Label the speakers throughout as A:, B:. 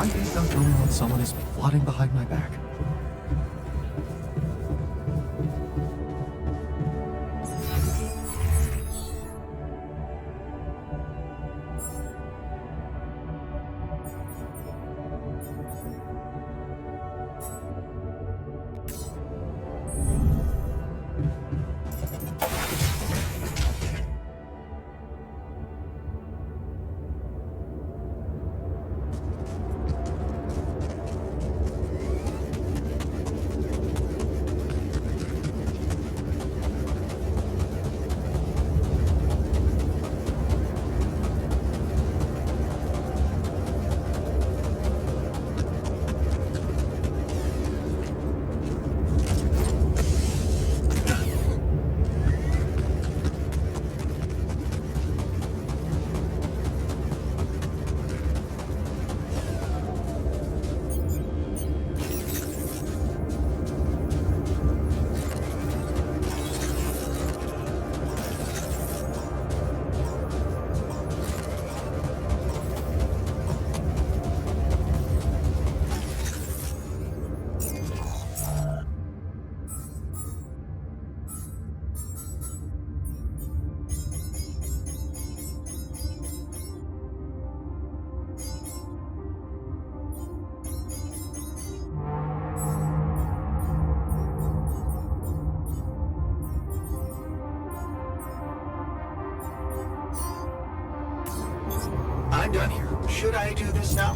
A: I think they'll tell me when someone is plotting behind my back.
B: I'm done here. Should I do this now?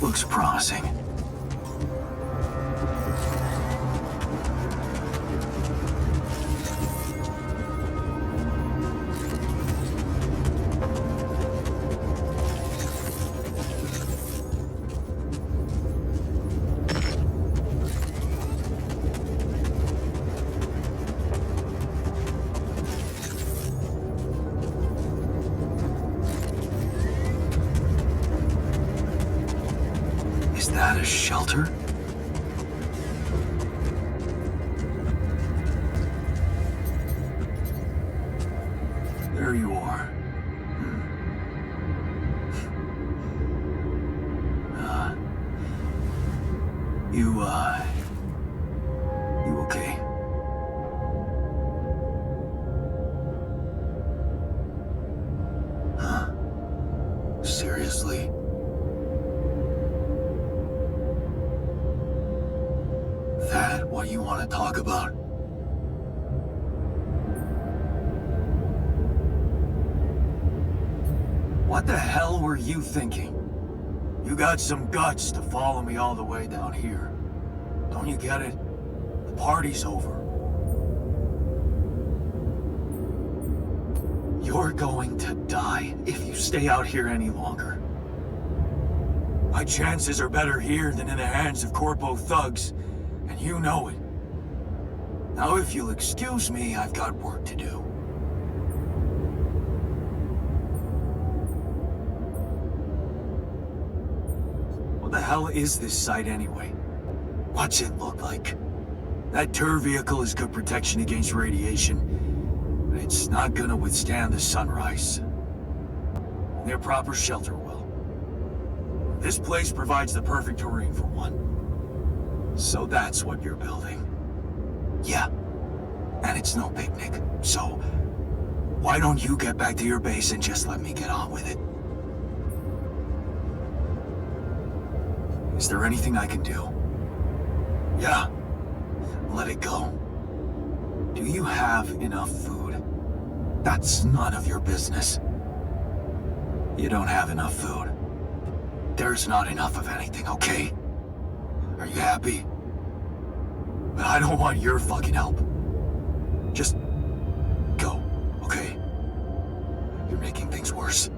A: Looks promising. Is that a shelter? There you are. You okay? Huh? Seriously? That what you want to talk about? What the hell were you thinking? You got some guts to follow me all the way down here. Don't you get it? The party's over. You're going to die if you stay out here any longer. My chances are better here than in the hands of corpo thugs, and you know it. Now if you'll excuse me, I've got work to do. What the hell is this site anyway? What's it look like? That tour vehicle is good protection against radiation, but it's not gonna withstand the sunrise. Only a proper shelter will. This place provides the perfect terrain for one. So that's what you're building. Yeah. And it's no picnic. So, why don't you get back to your base and just let me get on with it? Is there anything I can do? Yeah. Let it go. Do you have enough food? That's none of your business. You don't have enough food. There's not enough of anything, okay? Are you happy? But I don't want your fucking help. Just go, okay? You're making things worse.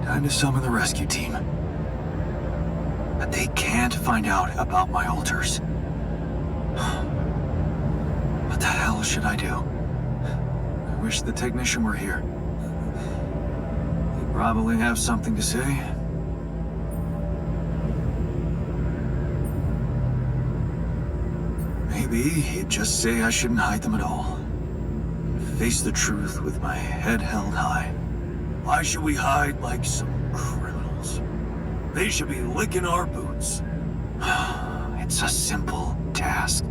A: Time to summon the rescue team. But they can't find out about my altars. What the hell should I do? I wish the technician were here. He'd probably have something to say. Maybe he'd just say I shouldn't hide them at all. Face the truth with my head held high. Why should we hide like some criminals? They should be licking our boots. It's a simple task.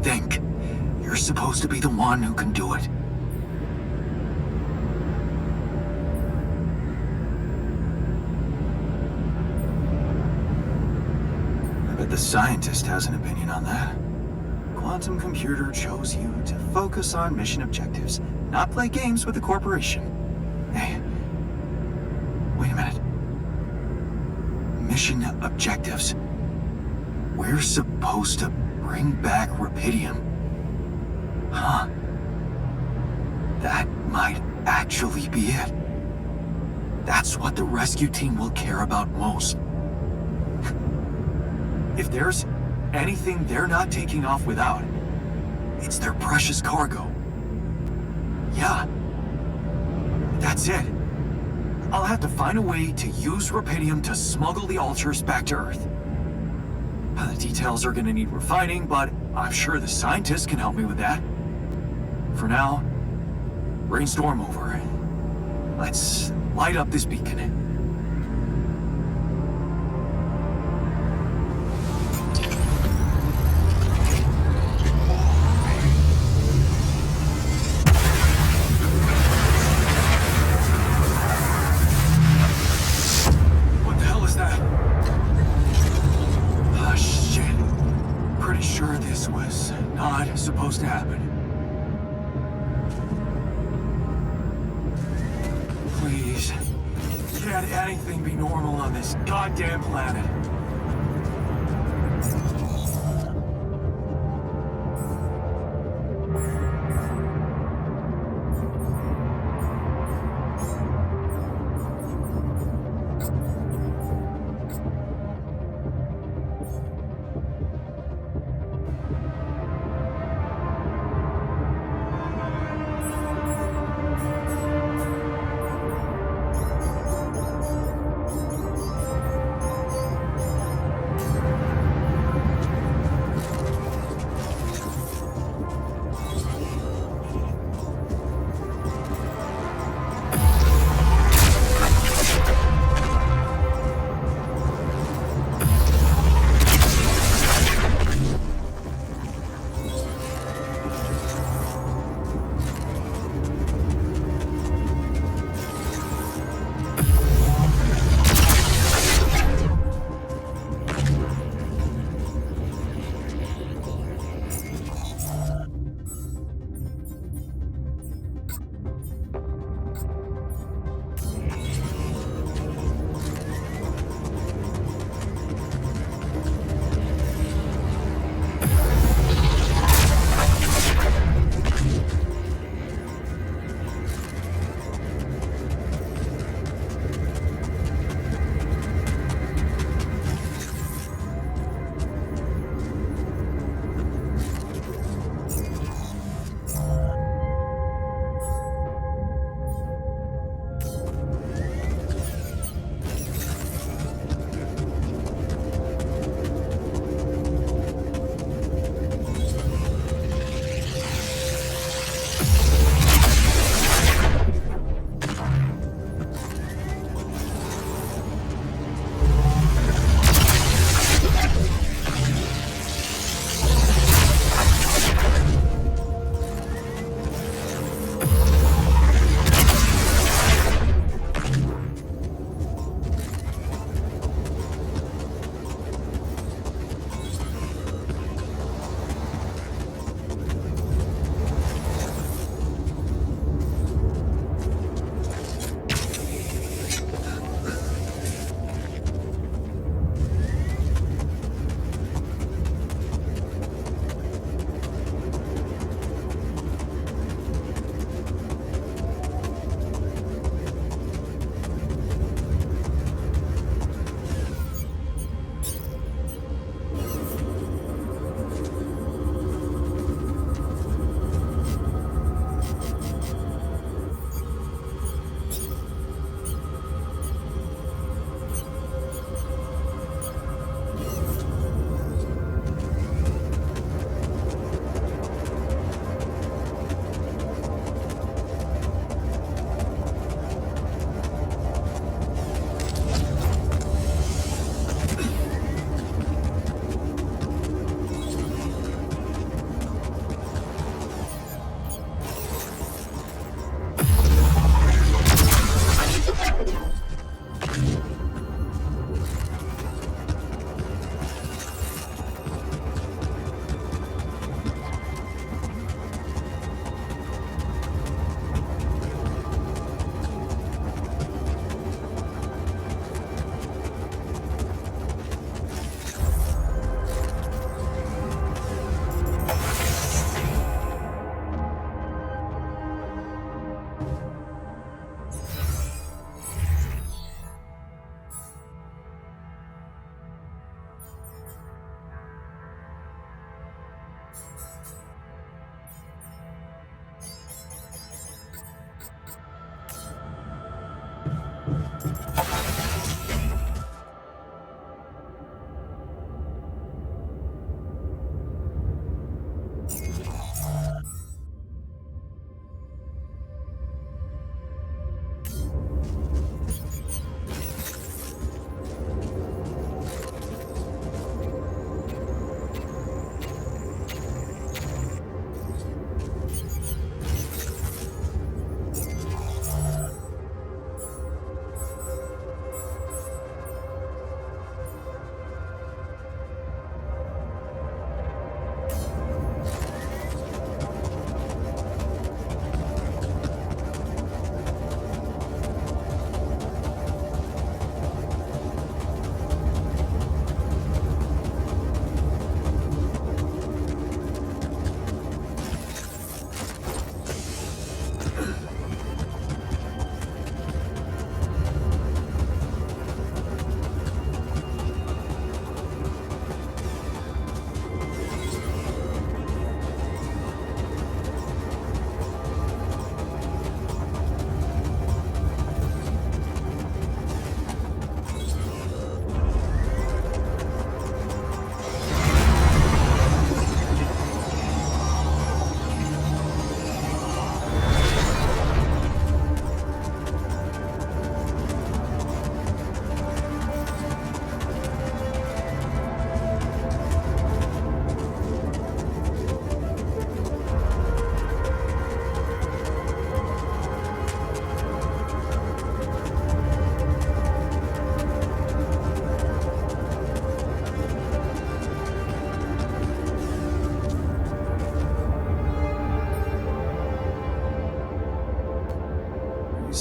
A: Think. You're supposed to be the one who can do it. I bet the scientist has an opinion on that. Quantum computer chose you to focus on mission objectives, not play games with the corporation. Hey, wait a minute. Mission objectives. We're supposed to bring back Rapidium. Huh. That might actually be it. That's what the rescue team will care about most. If there's anything they're not taking off without, it's their precious cargo. Yeah. That's it. I'll have to find a way to use Rapidium to smuggle the altars back to Earth. The details are gonna need refining, but I'm sure the scientists can help me with that. For now, brainstorm over. Let's light up this beacon. supposed to happen. Please. Can't anything be normal on this goddamn planet?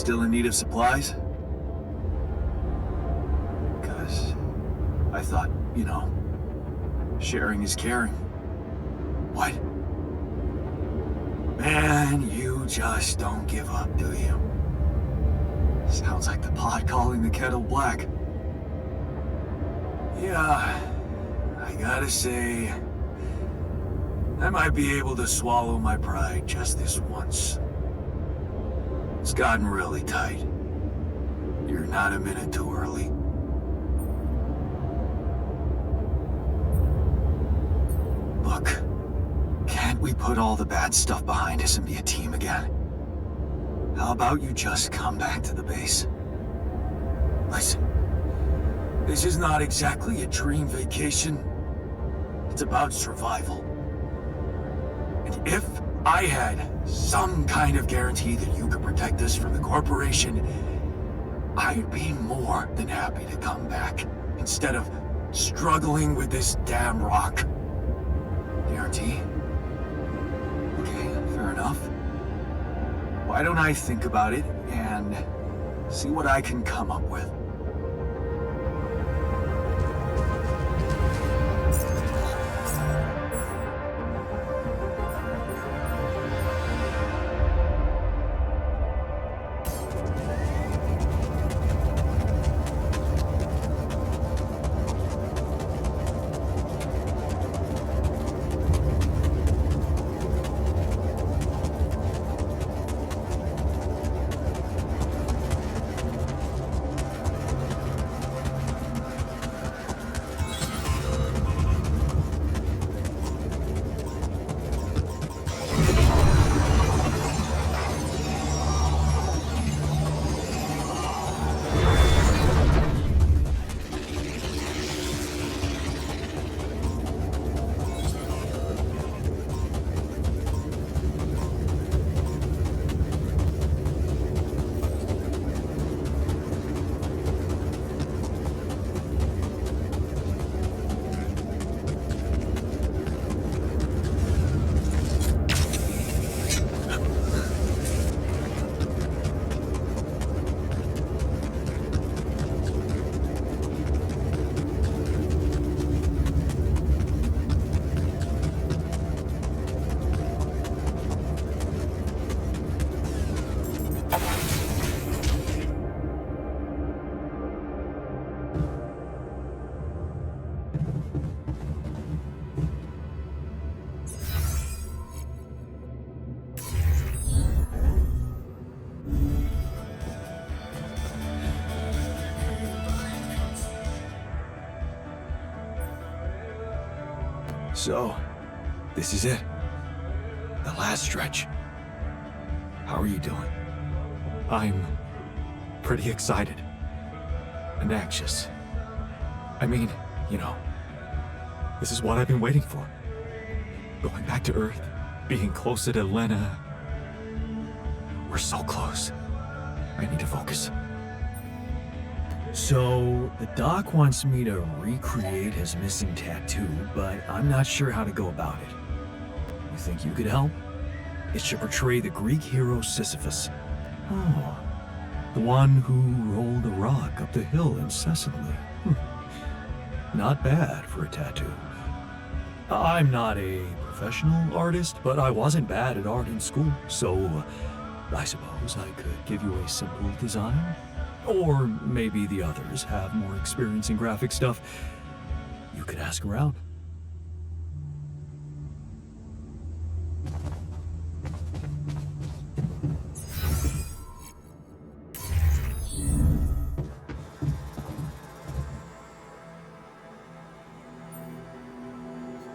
A: still in need of supplies? Because I thought, sharing is caring. What? Man, you just don't give up, do you? Sounds like the pot calling the kettle black. Yeah, I gotta say, I might be able to swallow my pride just this once. It's gotten really tight. You're not a minute too early. Look, can't we put all the bad stuff behind us and be a team again? How about you just come back to the base? Listen, this is not exactly a dream vacation. It's about survival. And if I had some kind of guarantee that you could protect us from the corporation, I'd be more than happy to come back instead of struggling with this damn rock. Guarantee? Okay, fair enough. Why don't I think about it and see what I can come up with? So, this is it. The last stretch. How are you doing?
C: I'm pretty excited and anxious. I mean, this is what I've been waiting for. Going back to Earth, being closer to Lena. We're so close. I need to focus.
D: So, the doc wants me to recreate his missing tattoo, but I'm not sure how to go about it. You think you could help? It should portray the Greek hero Sisyphus. Oh, the one who rolled a rock up the hill incessantly. Not bad for a tattoo. I'm not a professional artist, but I wasn't bad at art in school, so I suppose I could give you a simple design. Or maybe the others have more experience in graphic stuff. You could ask around.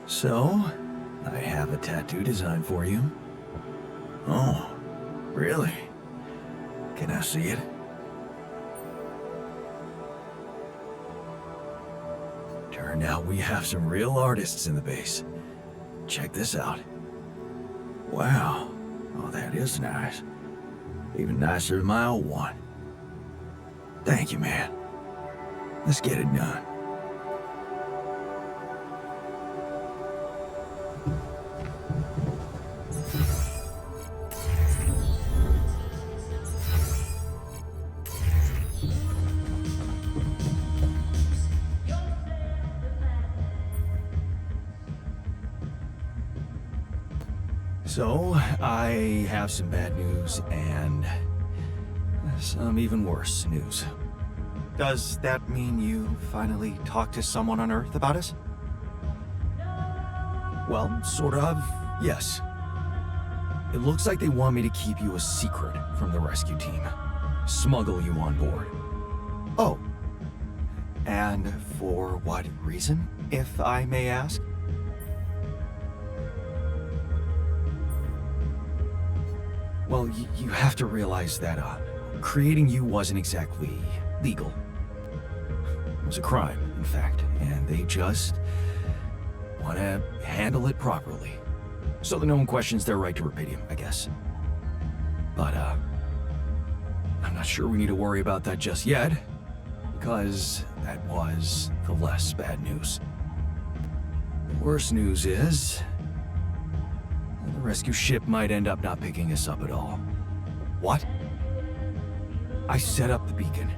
D: So, I have a tattoo design for you. Oh, really? Can I see it? Turned out we have some real artists in the base. Check this out. Wow. Oh, that is nice. Even nicer than my old one. Thank you, man. Let's get it done. So, I have some bad news and some even worse news.
C: Does that mean you finally talked to someone on Earth about us?
D: Well, sort of, yes. It looks like they want me to keep you a secret from the rescue team. Smuggle you on board.
C: Oh. And for what reason, if I may ask?
D: Well, you have to realize that, creating you wasn't exactly legal. It was a crime, in fact, and they just want to handle it properly. So that no one questions their right to Rapidium, I guess. But, I'm not sure we need to worry about that just yet, because that was the less bad news. The worst news is, the rescue ship might end up not picking us up at all.
C: What?
D: I set up the beacon,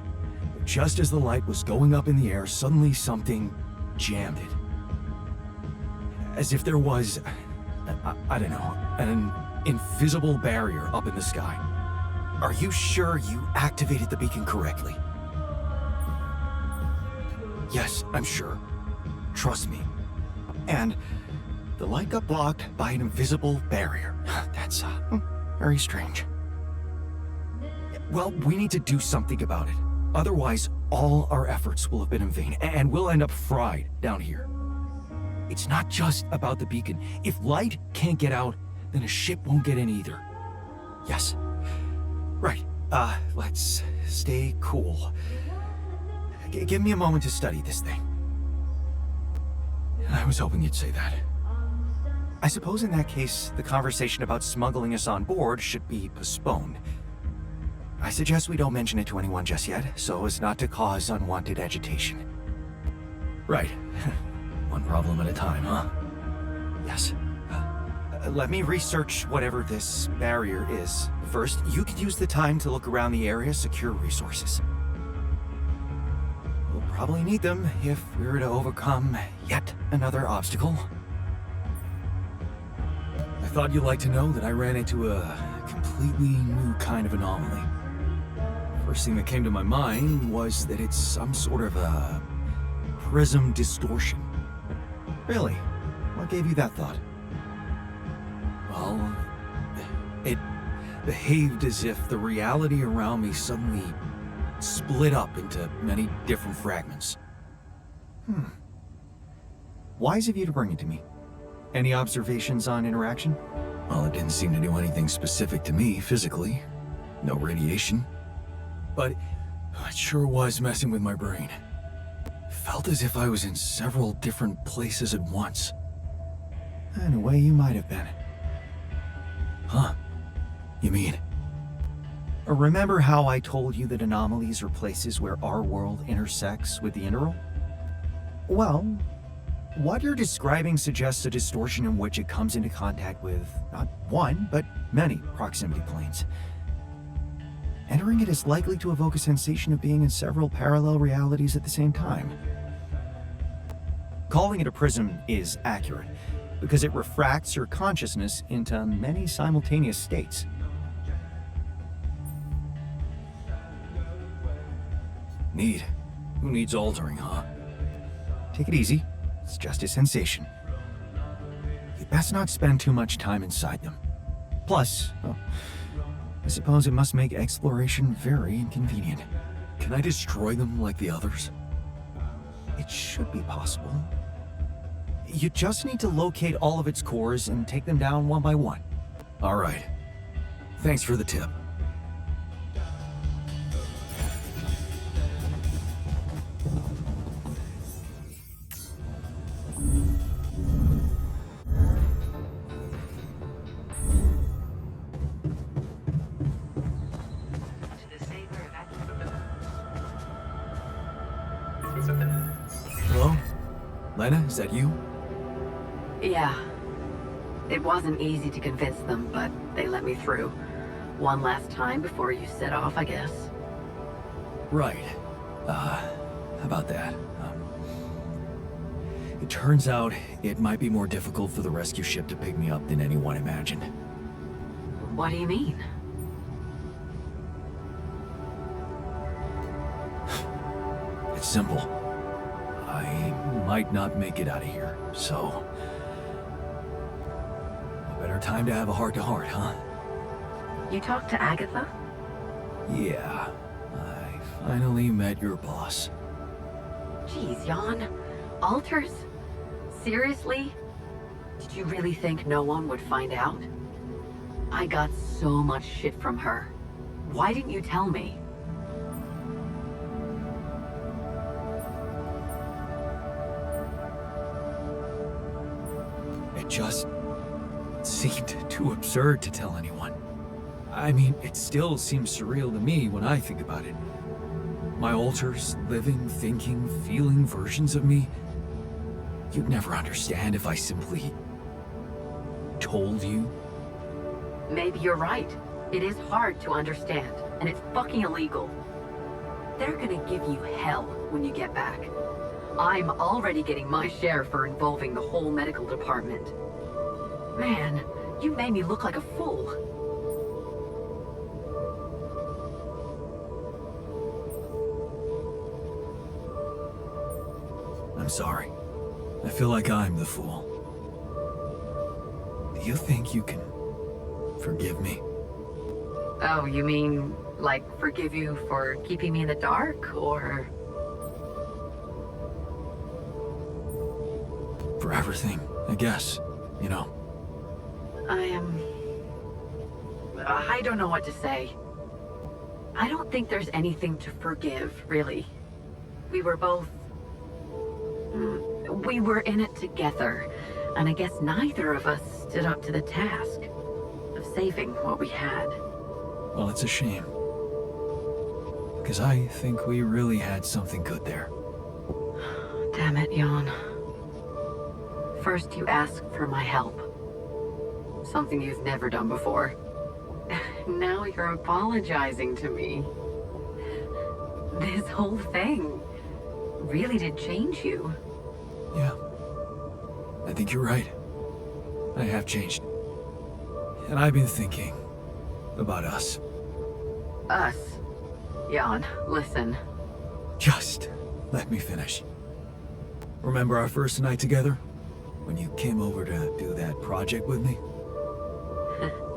D: but just as the light was going up in the air, suddenly something jammed it. As if there was, I don't know, an invisible barrier up in the sky.
C: Are you sure you activated the beacon correctly?
D: Yes, I'm sure. Trust me.
C: And the light got blocked by an invisible barrier. That's, very strange.
D: Well, we need to do something about it. Otherwise, all our efforts will have been in vain, and we'll end up fried down here. It's not just about the beacon. If light can't get out, then a ship won't get in either.
C: Yes. Right. Let's stay cool. Give me a moment to study this thing.
D: I was hoping you'd say that.
C: I suppose in that case, the conversation about smuggling us on board should be postponed. I suggest we don't mention it to anyone just yet, so as not to cause unwanted agitation.
D: Right. One problem at a time, huh?
C: Yes. Let me research whatever this barrier is. First, you could use the time to look around the area, secure resources. We'll probably need them if we were to overcome yet another obstacle.
D: I thought you'd like to know that I ran into a completely new kind of anomaly. First thing that came to my mind was that it's some sort of a prism distortion.
C: Really? What gave you that thought?
D: Well, it behaved as if the reality around me suddenly split up into many different fragments.
C: Wise of you to bring it to me. Any observations on interaction?
D: Well, it didn't seem to do anything specific to me physically. No radiation. But it sure was messing with my brain. Felt as if I was in several different places at once.
C: In a way, you might have been.
D: Huh? You mean?
C: Remember how I told you that anomalies are places where our world intersects with the interworld? Well, what you're describing suggests a distortion in which it comes into contact with not one, but many proximity planes. Entering it is likely to evoke a sensation of being in several parallel realities at the same time. Calling it a prism is accurate, because it refracts your consciousness into many simultaneous states.
D: Neat. Who needs altering, huh?
C: Take it easy. It's just a sensation. You'd best not spend too much time inside them. Plus, I suppose it must make exploration very inconvenient.
D: Can I destroy them like the others?
C: It should be possible. You just need to locate all of its cores and take them down one by one.
D: All right. Thanks for the tip. Hello? Lena, is that you?
E: Yeah. It wasn't easy to convince them, but they let me through. One last time before you set off, I guess.
D: Right. How about that? It turns out it might be more difficult for the rescue ship to pick me up than anyone imagined.
E: What do you mean?
D: It's simple. I might not make it out of here, so... A better time to have a heart-to-heart, huh?
E: You talked to Agatha?
D: Yeah, I finally met your boss.
E: Jeez, Jan. Alters? Seriously? Did you really think no one would find out? I got so much shit from her. Why didn't you tell me?
D: It just seemed too absurd to tell anyone. I mean, it still seems surreal to me when I think about it. My alters, living, thinking, feeling versions of me. You'd never understand if I simply told you.
E: Maybe you're right. It is hard to understand, and it's fucking illegal. They're gonna give you hell when you get back. I'm already getting my share for involving the whole medical department. Man, you made me look like a fool.
D: I'm sorry. I feel like I'm the fool. Do you think you can forgive me?
E: Oh, you mean, like, forgive you for keeping me in the dark, or...
D: For everything, I guess. You know.
E: I don't know what to say. I don't think there's anything to forgive, really. We were both... We were in it together, and I guess neither of us stood up to the task of saving what we had.
D: Well, it's a shame. Because I think we really had something good there.
E: Damn it, Jan. First you asked for my help. Something you've never done before. Now you're apologizing to me. This whole thing really did change you.
D: Yeah. I think you're right. I have changed. And I've been thinking about us.
E: Us. Jan, listen.
D: Just let me finish. Remember our first night together? When you came over to do that project with me?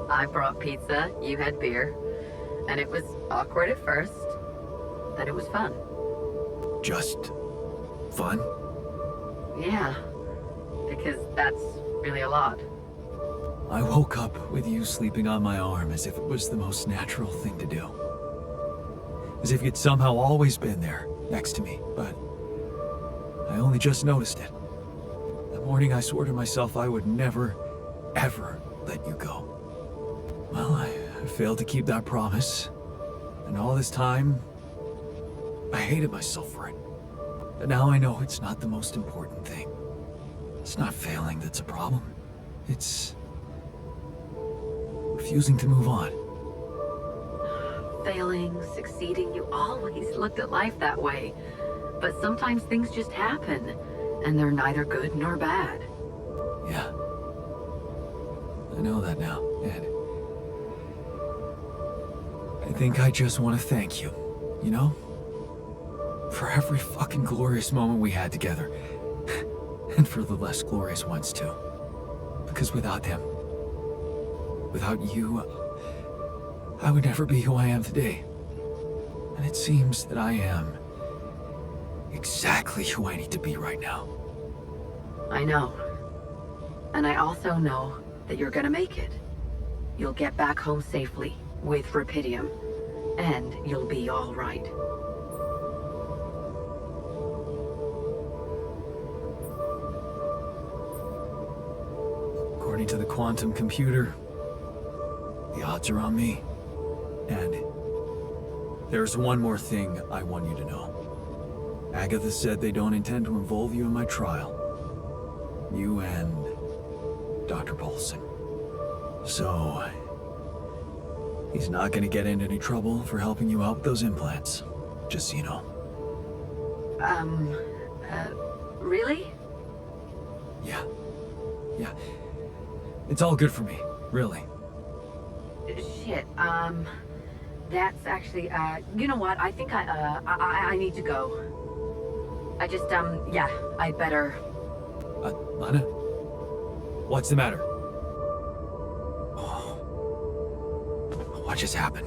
E: I brought pizza, you had beer, and it was awkward at first. Then it was fun.
D: Just fun?
E: Yeah, because that's really a lot.
D: I woke up with you sleeping on my arm as if it was the most natural thing to do. As if you'd somehow always been there, next to me, but I only just noticed it. That morning I swore to myself I would never, ever let you go. Well, I failed to keep that promise, and all this time, I hated myself for it. But now I know it's not the most important thing. It's not failing that's a problem. It's refusing to move on.
E: Failing, succeeding, you always looked at life that way. But sometimes things just happen, and they're neither good nor bad.
D: Yeah. I know that now, and I think I just want to thank you, you know? For every fucking glorious moment we had together. And for the less glorious ones, too. Because without them, without you, I would never be who I am today. And it seems that I am exactly who I need to be right now.
E: I know. And I also know that you're gonna make it. You'll get back home safely, with Rapidium, and you'll be all right.
D: According to the quantum computer, the odds are on me. And there's one more thing I want you to know. Agatha said they don't intend to involve you in my trial. You and Dr. Paulson. So, he's not gonna get into any trouble for helping you out with those implants. Just so you know.
E: Really?
D: Yeah. It's all good for me, really.
E: Shit, that's actually, you know what? I think I need to go. I just, yeah, I better.
D: Lana? What's the matter? Oh. What just happened?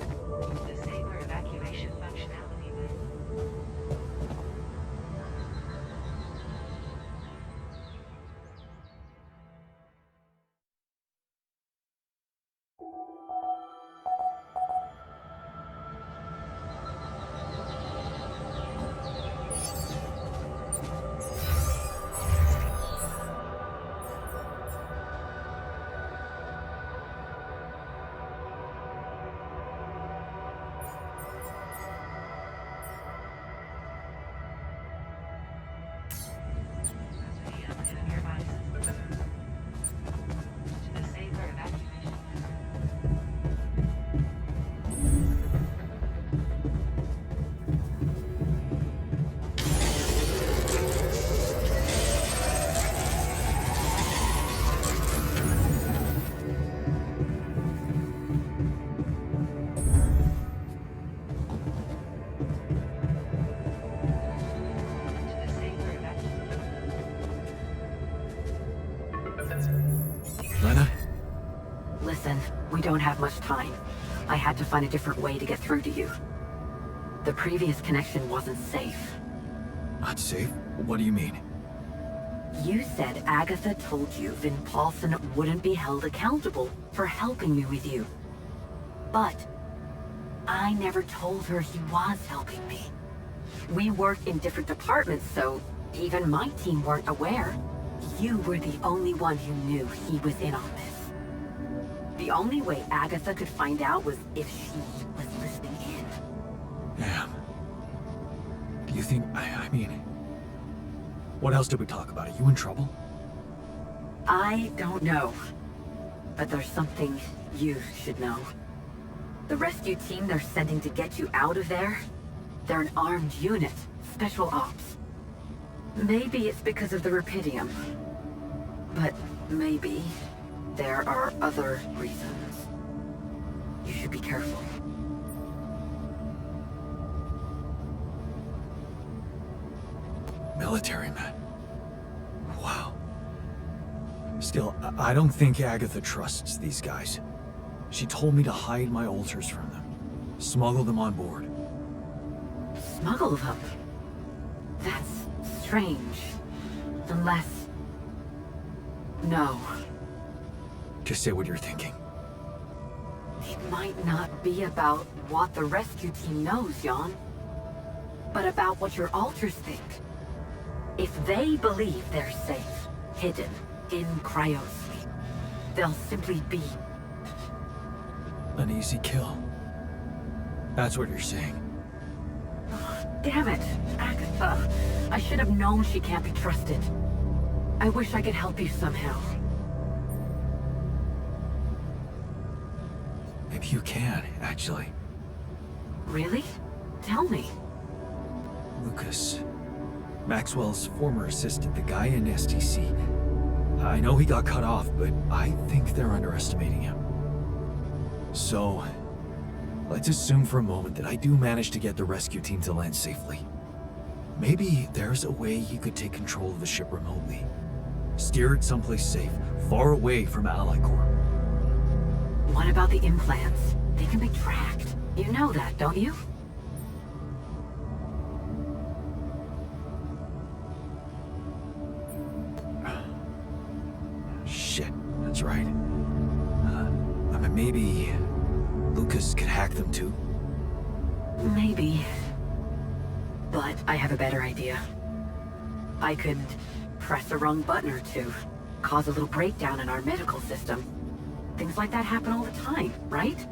F: Disable evacuation functionality.
D: Lana?
E: Listen, we don't have much time. I had to find a different way to get through to you. The previous connection wasn't safe.
D: Not safe? What do you mean?
E: You said Agatha told you Vin Paulson wouldn't be held accountable for helping me with you. But I never told her he was helping me. We worked in different departments, so even my team weren't aware. You were the only one who knew he was in on this. The only way Agatha could find out was if she was listening in.
D: Damn. Do you think... I mean... What else did we talk about? Are you in trouble?
E: I don't know. But there's something you should know. The rescue team they're sending to get you out of there, they're an armed unit, special ops. Maybe it's because of the Rapidium. But maybe there are other reasons. You should be careful.
D: Military man. Wow. Still, I don't think Agatha trusts these guys. She told me to hide my altars from them. Smuggle them on board.
E: Smuggle them? That's strange. Unless... No.
D: Just say what you're thinking.
E: It might not be about what the rescue team knows, Jan. But about what your altars think. If they believe they're safe, hidden, in cryosleep, they'll simply be...
D: An easy kill. That's what you're saying.
E: Damn it, Agatha. I should have known she can't be trusted. I wish I could help you somehow.
D: Maybe you can, actually.
E: Really? Tell me.
D: Lucas. Maxwell's former assistant, the guy in STC. I know he got cut off, but I think they're underestimating him. So, let's assume for a moment that I do manage to get the rescue team to land safely. Maybe there's a way you could take control of the ship remotely. Steer it someplace safe, far away from Ally Corp.
E: What about the implants? They can be tracked. You know that, don't you?
D: Shit, that's right. Maybe Lucas could hack them too?
E: Maybe. But I have a better idea. I could press a wrong button or two, cause a little breakdown in our medical system. Things like that happen all the time, right?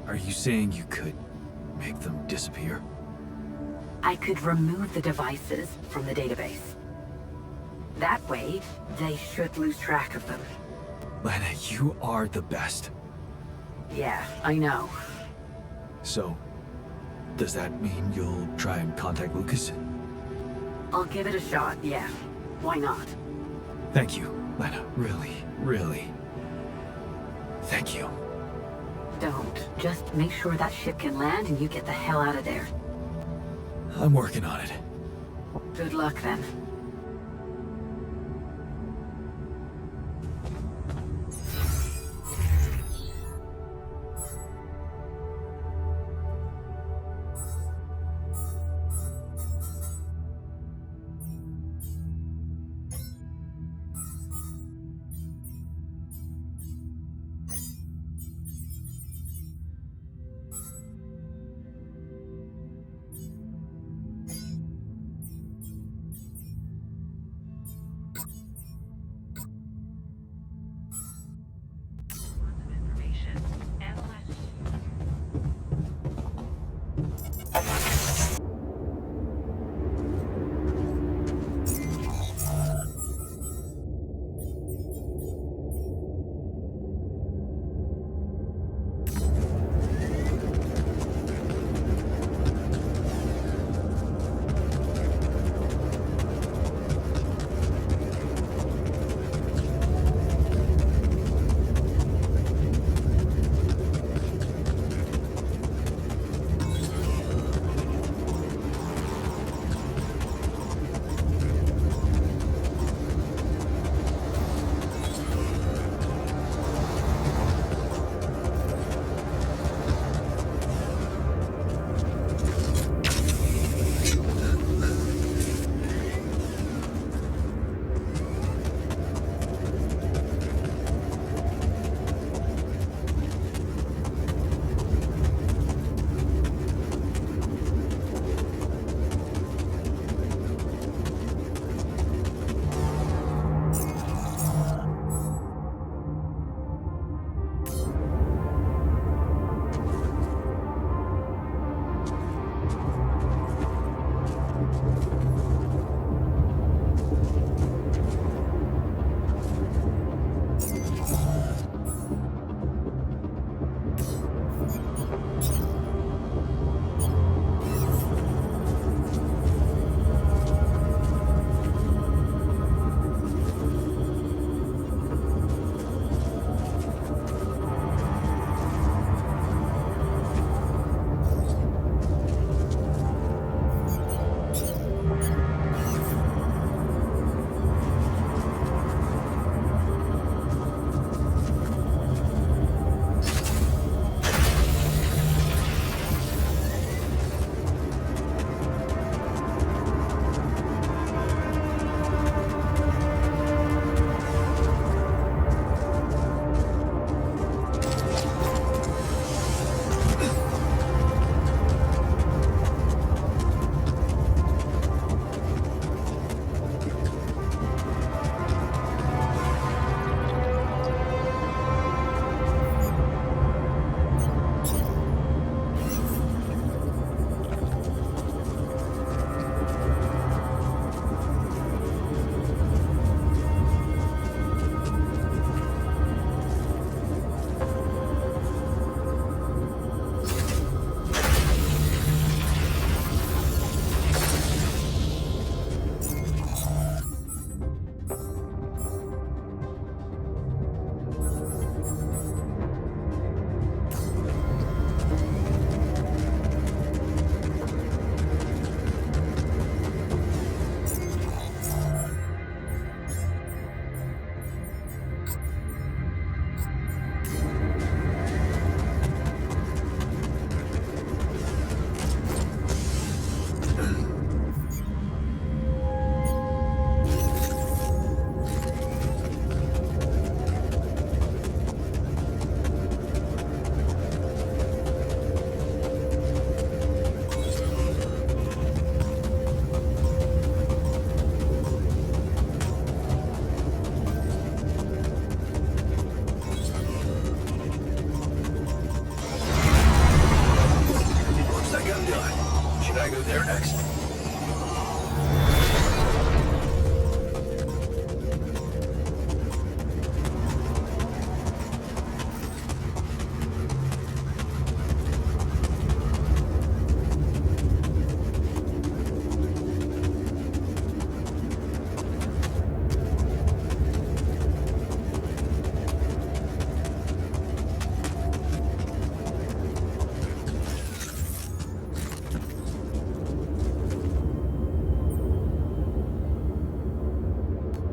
D: Are you saying you could make them disappear?
E: I could remove the devices from the database. That way, they should lose track of them.
D: Lana, you are the best.
E: Yeah, I know.
D: So, does that mean you'll try and contact Lucas?
E: I'll give it a shot, yeah. Why not?
D: Thank you. Lena, really. Thank you.
E: Don't. Just make sure that ship can land and you get the hell out of there.
D: I'm working on it.
E: Good luck then.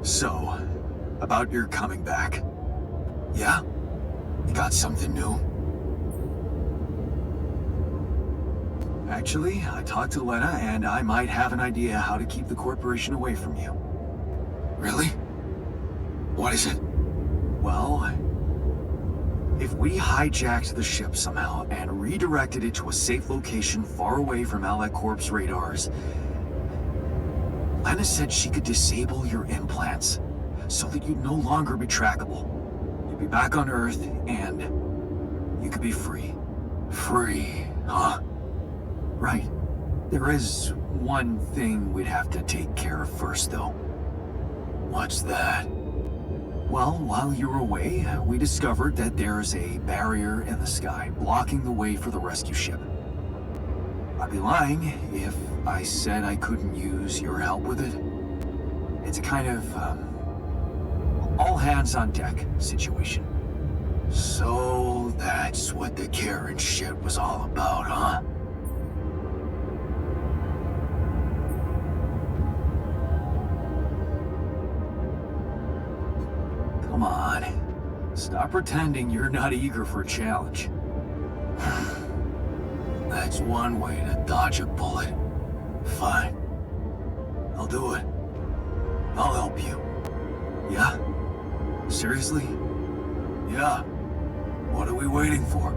A: So, about your coming back. Yeah? You got something new? Actually, I talked to Lena, and I might have an idea how to keep the corporation away from you.
B: Really? What is it?
A: Well, if we hijacked the ship somehow and redirected it to a safe location far away from Allied Corp's radars, Lena said she could disable your implants so that you'd no longer be trackable. You'd be back on Earth and you could be free.
B: Free, huh?
A: Right. There is one thing we'd have to take care of first, though.
B: What's that?
A: Well, while you were away, we discovered that there's a barrier in the sky blocking the way for the rescue ship. I'd be lying if I said I couldn't use your help with it. It's a kind of, all hands on deck situation.
B: So that's what the Karen shit was all about, huh?
A: Come on. Stop pretending you're not eager for a challenge.
B: That's one way to dodge a bullet. Fine.
A: I'll do it. I'll help you. Yeah? Seriously?
B: Yeah. What are we waiting for?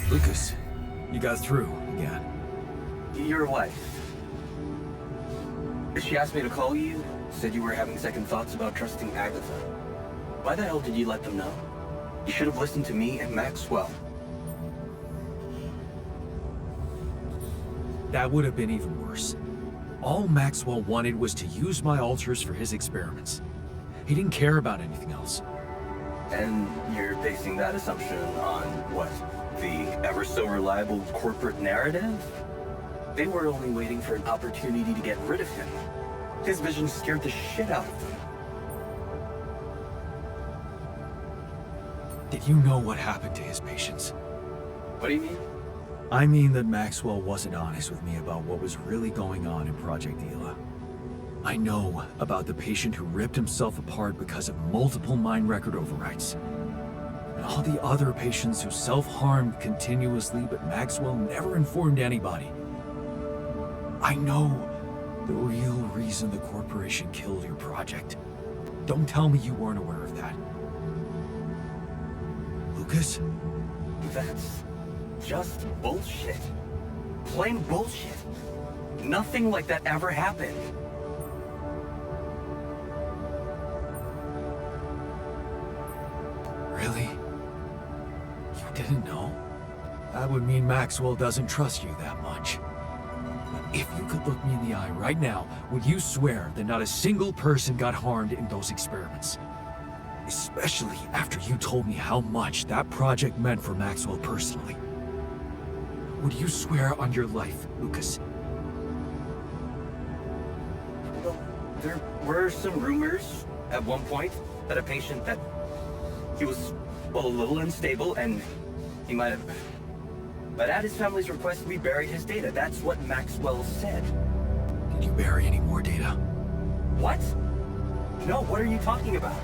D: Lucas, you got through again.
G: Your wife. She asked me to call you, said you were having second thoughts about trusting Agatha. Why the hell did you let them know? You should have listened to me and Maxwell.
D: That would have been even worse. All Maxwell wanted was to use my altars for his experiments. He didn't care about anything else.
G: And you're basing that assumption on what? The ever so reliable corporate narrative? They were only waiting for an opportunity to get rid of him. His vision scared the shit out of them.
D: Did you know what happened to his patients?
G: What do you mean?
D: I mean that Maxwell wasn't honest with me about what was really going on in Project Ela. I know about the patient who ripped himself apart because of multiple mind record overwrites. And all the other patients who self-harmed continuously, but Maxwell never informed anybody. I know the real reason the corporation killed your project. Don't tell me you weren't aware of that. Lucas?
G: That's just bullshit. Plain bullshit. Nothing like that ever happened.
D: Really? You didn't know? That would mean Maxwell doesn't trust you that much. But if you could look me in the eye right now, would you swear that not a single person got harmed in those experiments? Especially after you told me how much that project meant for Maxwell personally. Would you swear on your life, Lucas?
G: Well, there were some rumors at one point that a patient that he was, well, a little unstable and he might have... But at his family's request, we buried his data. That's what Maxwell said.
D: Did you bury any more data?
G: What? No, what are you talking about?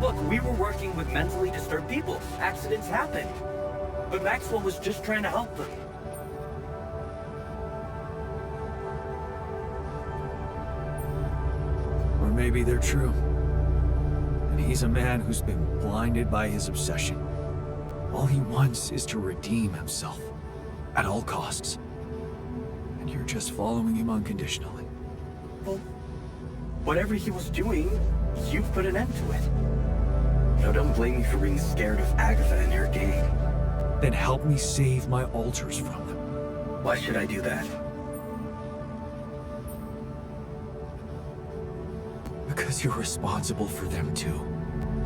G: Look, we were working with mentally disturbed people. Accidents happen. But Maxwell was just trying to help them.
D: Or maybe they're true. And he's a man who's been blinded by his obsession. All he wants is to redeem himself. At all costs. And you're just following him unconditionally.
G: Well, whatever he was doing, you put an end to it. Now don't blame me for being scared of Agatha and her gang.
D: Then help me save my altars from them.
G: Why should I do that?
D: Because you're responsible for them too.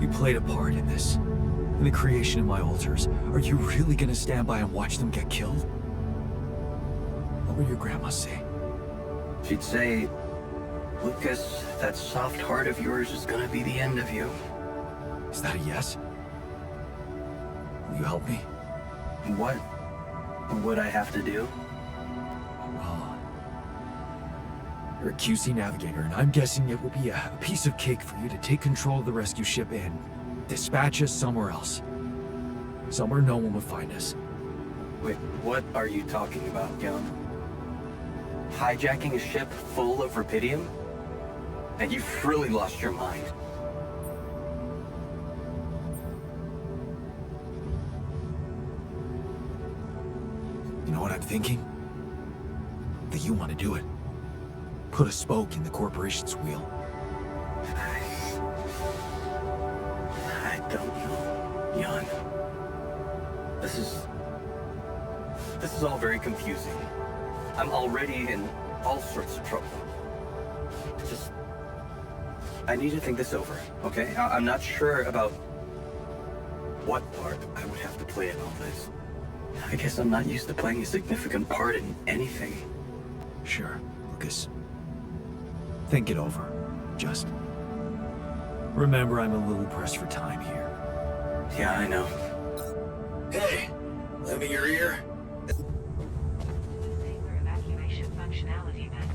D: You played a part in this. In the creation of my altars. Are you really gonna stand by and watch them get killed? What would your grandma say?
G: She'd say, Lucas, that soft heart of yours is gonna be the end of you.
D: Is that a yes? Will you help me?
G: What would I have to do?
D: Well, you're a QC navigator, and I'm guessing it will be a piece of cake for you to take control of the rescue ship and dispatch us somewhere else. Somewhere no one would find us.
G: Wait, what are you talking about, Young? Hijacking a ship full of rubidium? And you've really lost your mind.
D: You know what I'm thinking? That you want to do it. Put a spoke in the corporation's wheel.
G: I don't know, Jan. This is all very confusing. I'm already in all sorts of trouble. I need to think this over, okay? I'm not sure about what part I would have to play in all this. I guess I'm not used to playing a significant part in anything.
D: Sure, Lucas. Think it over. Just remember I'm a little pressed for time here.
G: Yeah, I know.
B: Hey, lend me your ear.
F: Disabler evacuation functionality manual.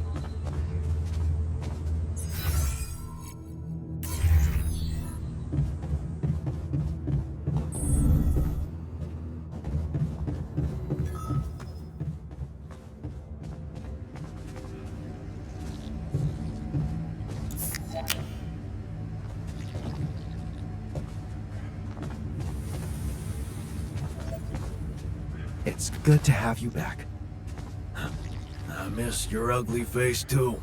D: It's good to have you back.
A: I miss your ugly face too.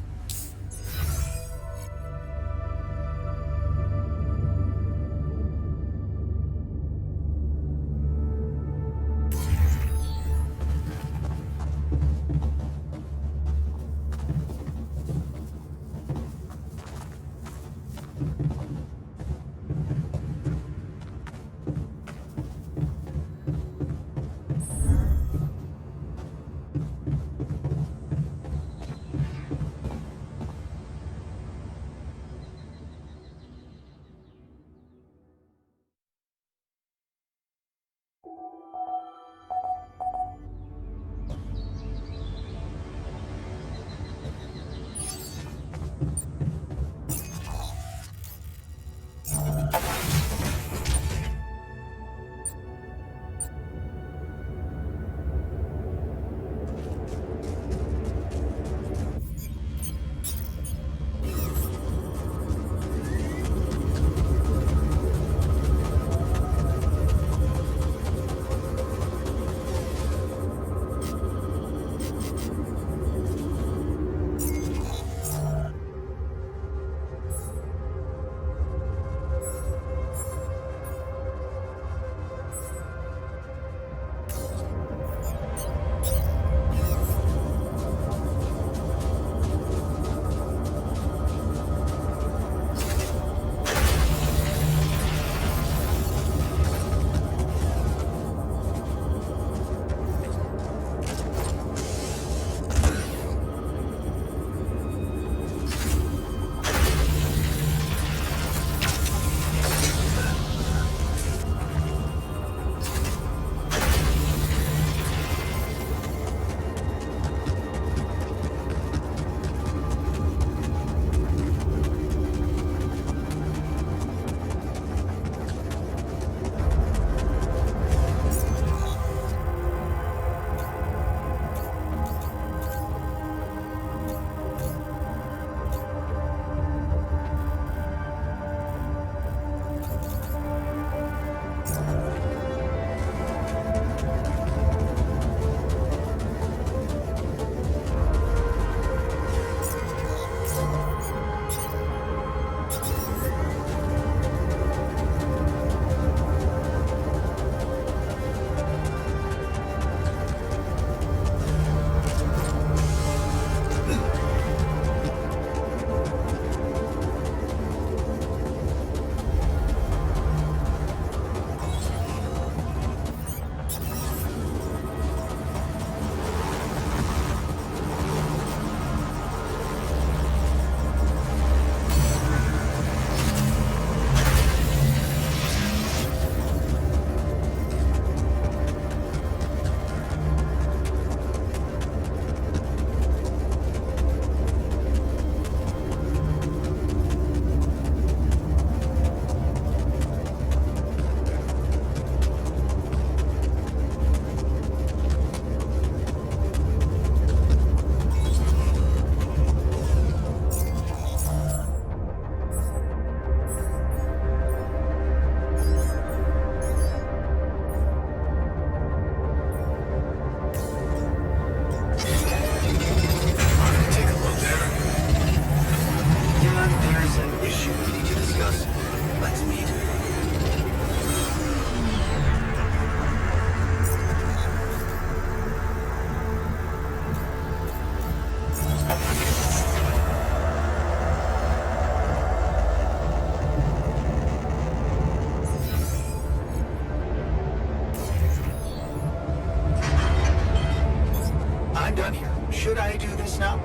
B: Should I do this now?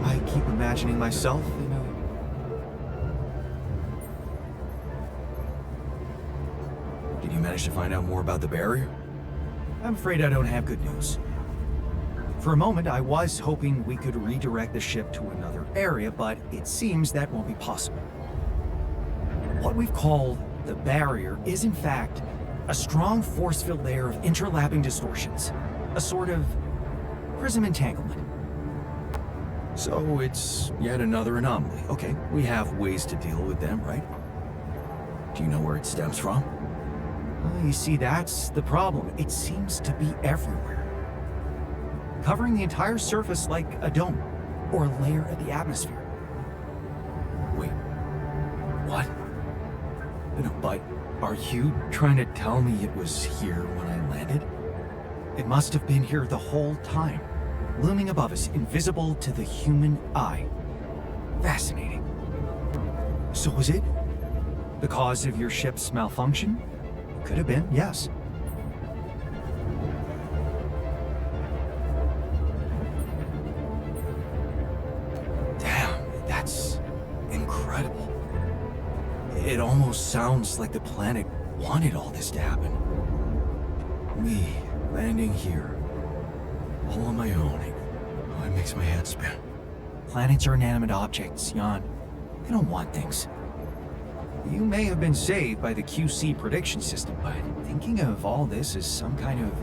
D: I keep imagining myself in a...
A: Did you manage to find out more about the barrier?
D: I'm afraid I don't have good news. For a moment, I was hoping we could redirect the ship to another area, but it seems that won't be possible. What we've called the barrier is, in fact, a strong force-filled layer of interlapping distortions, a sort of prism entanglement. So it's yet another anomaly. Okay, we have ways to deal with them, right? Do you know where it stems from? Well, you see, that's the problem. It seems to be everywhere. Covering the entire surface like a dome, or a layer of the atmosphere. Wait, what? No, but are you trying to tell me it was here when I landed? It must have been here the whole time, looming above us, invisible to the human eye. Fascinating. So was it the cause of your ship's malfunction? Could have been, yes. Damn, that's incredible. It almost sounds like the planet wanted all this to happen. Me landing here, all on my own. Oh, it makes my head spin. Planets are inanimate objects, Jan. They don't want things. You may have been saved by the QC prediction system, but thinking of all this as some kind of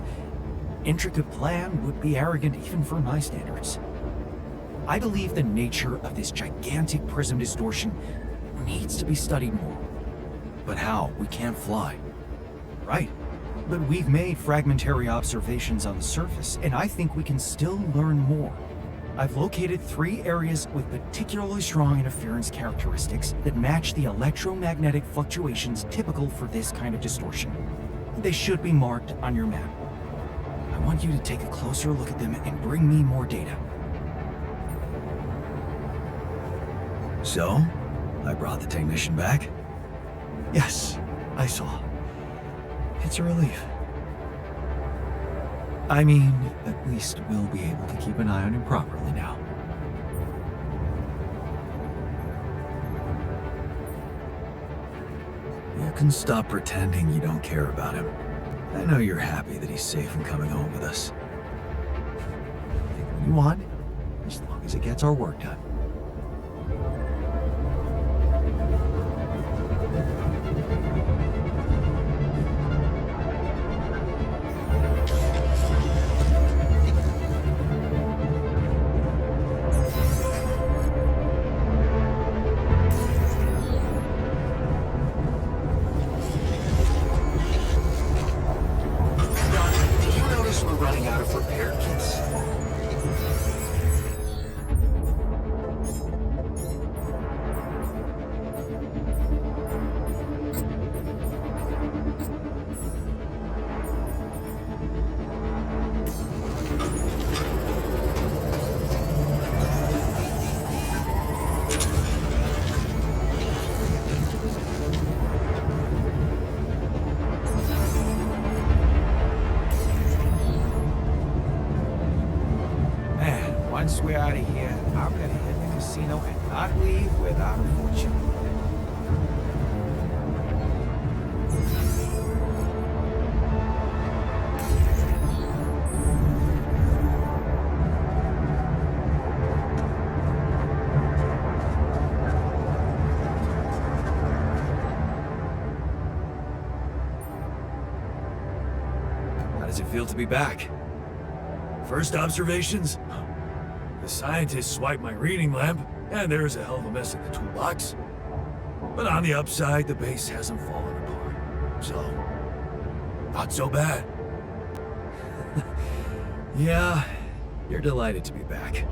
D: intricate plan would be arrogant even for my standards. I believe the nature of this gigantic prism distortion needs to be studied more. But how? We can't fly. Right. But we've made fragmentary observations on the surface, and I think we can still learn more. I've located 3 areas with particularly strong interference characteristics that match the electromagnetic fluctuations typical for this kind of distortion. They should be marked on your map. I want you to take a closer look at them and bring me more data. So, I brought the technician back? Yes, I saw. It's a relief. I mean, at least we'll be able to keep an eye on him properly now. You can stop pretending you don't care about him. I know you're happy that he's safe and coming home with us. Take what you want, as long as it gets our work done. Once we're out of here, I'm gonna hit the casino and not leave without a fortune. How does it feel to be back? First observations? The scientists swiped my reading lamp, and there's a hell of a mess in the toolbox. But on the upside, the base hasn't fallen apart. So, not so bad. Yeah, you're delighted to be back.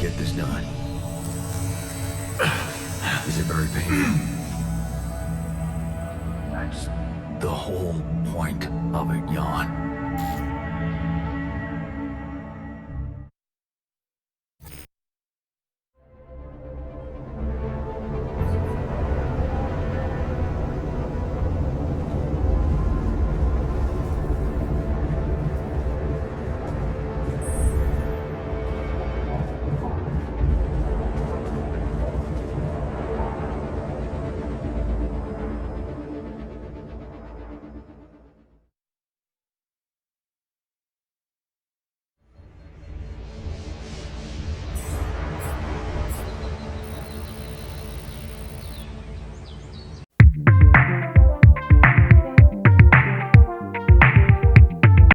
D: get this done. Is it very painful? That's the whole point of it, Jan.